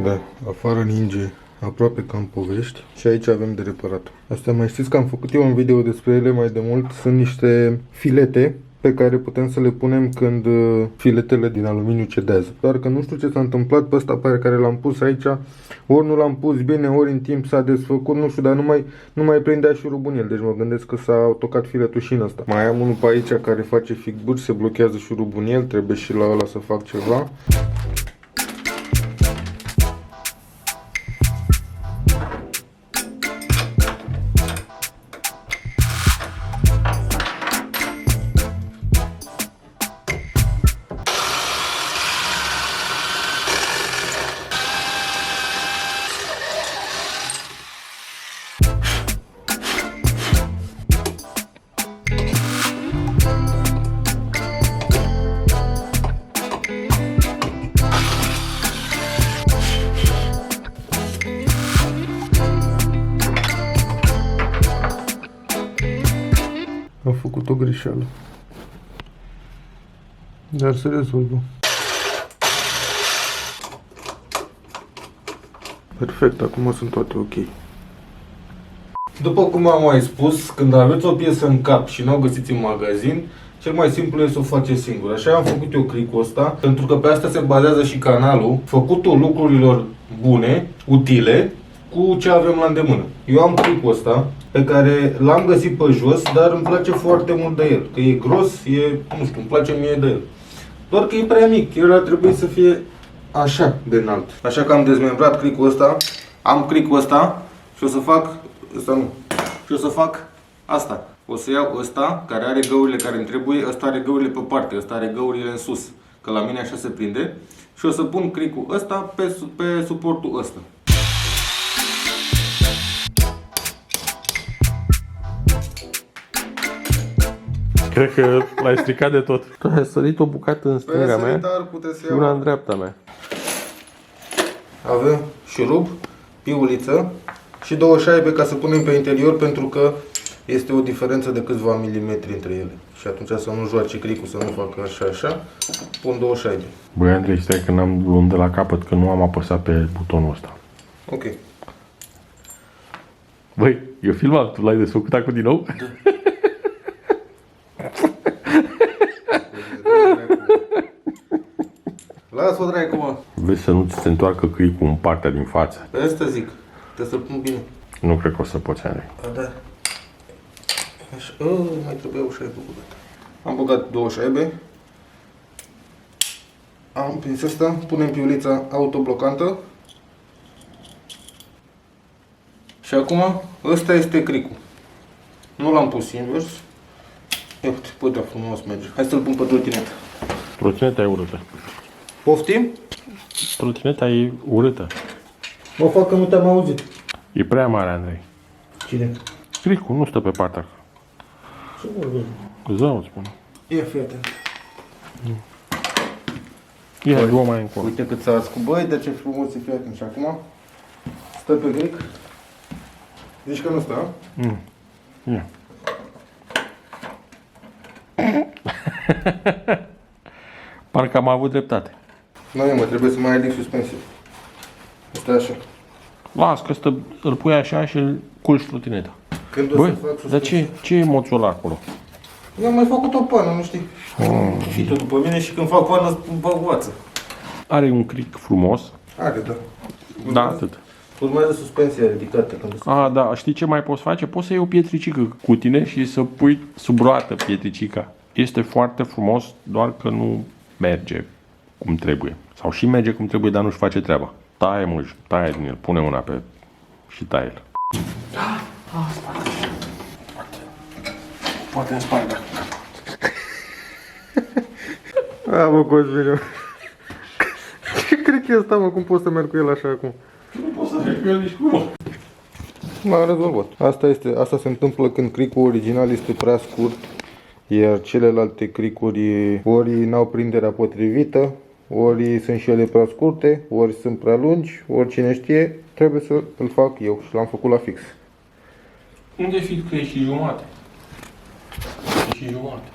Da, afară ninge aproape ca în povești și aici avem de reparat. Astea mai știți că am făcut eu un video despre ele mai de mult. Sunt niște filete pe care putem să le punem când filetele din aluminiu cedează. Doar că nu știu ce s-a întâmplat pe ăsta pe care l-am pus aici. Ori nu l-am pus bine, ori în timp s-a desfăcut, nu știu, dar nu mai prindea șurubul în el. Deci mă gândesc că s-a tocat filetul și în ăsta. Mai am unul pe aici care face figuri, se blochează șurubul în el, trebuie și la ăla să fac ceva. Am făcut o greșeală, dar se rezolvă. Perfect, acum sunt toate ok. După cum am mai spus, când aveți o piesă în cap și nu o găsiți în magazin, cel mai simplu e să o faceți singur. Așa am făcut eu cricul ăsta, pentru că pe asta se bazează și canalul, făcutul lucrurilor bune, utile, cu ce avem la îndemână. Eu am cricul ăsta, pe care l-am găsit pe jos, dar îmi place foarte mult de el. Că e gros, nu știu, îmi place mie de el. Doar că e prea mic, el ar trebui să fie așa de înalt. Așa că am dezmembrat cricul ăsta, am cricul ăsta și o să fac, și o să fac asta. O să iau ăsta, care are găurile care îmi trebuie, ăsta are găurile pe parte, ăsta are găurile în sus, că la mine așa se prinde. Și o să pun cricul ăsta pe suportul ăsta. Cred că l-ai stricat de tot. Tu ai sărit o bucată în stânga mea și una în dreapta mea. Avem șurub, piuliță și două șaibe ca să punem pe interior, pentru că este o diferență de câțiva milimetri între ele. Și atunci să nu joace cricul, să nu facă așa, pun două șaibe. Băi, Andrei, stai că n-am luăm de la capăt, că nu am apăsat pe butonul ăsta. Ok. Băi, eu filmat, tu l-ai desfăcut acum din nou? Da. Lasă-o dracu, mă. Vezi să nu ți se întoarcă cricul în partea din față. Pe asta zic. Trebuie să-l pun bine. Nu cred că o să poți, Andrei. A, da. Așa. Mai trebuie o șaibă băgată. Am băgat două șaibe. Am prins asta. Punem piulița autoblocantă. Și acum, ăsta este cricul. Nu l-am pus invers. Ia uite, bă, da, frumos merge. Hai să-l pun pe trotinetă. Trotineta e urâtă. Poftim? Trotineta e urâtă. Mă fac că nu te-am auzit. E prea mare, Andrei. Cine? Cricul nu stă pe partea. Ce vorbim? Zău, îți spun. Ia, fii atent. Ia, luă mai încolo. Uite cât s-a ascut. Băi, de ce frumos e, fii atent. Și acum stă pe cric. Zici că nu stă, a? Ia. Parcă am avut dreptate. Nu, mă, trebuie să mai ridic suspensie. Asta așa. Las că îl pui așa și îl culci trotineta. Când o Băi, să fac dar suspensie? ce e moțul ăla acolo? Eu am mai făcut o pană, nu știi? Și tot după mine și când fac pană îmi bag oață. Are un cric frumos. Are, da. Da, atât. Urmează suspensia ridicată. A, da, știi ce mai poți face? Poți să iei o pietricică cu tine și să pui sub roată pietricica. Este foarte frumos, doar că nu merge cum trebuie. Sau și merge cum trebuie, dar nu-și face treaba. Taie, mă, taie din el, pune una pe și taie-l. Poate în spate. A, mă, Cosminiu. Ce cred că e ăsta, mă? Cum pot să merg cu el așa acum? Nu poți să mergi cu el nici cum. M-am rezolvat. Asta se întâmplă când cricul original este prea scurt, iar celelalte cricuri ori n-au prinderea potrivită, ori sunt și ele prea scurte, ori sunt prea lungi, ori cine știe, trebuie să îl fac eu și l-am făcut la fix. Unde fi că e și jumate? E și jumate.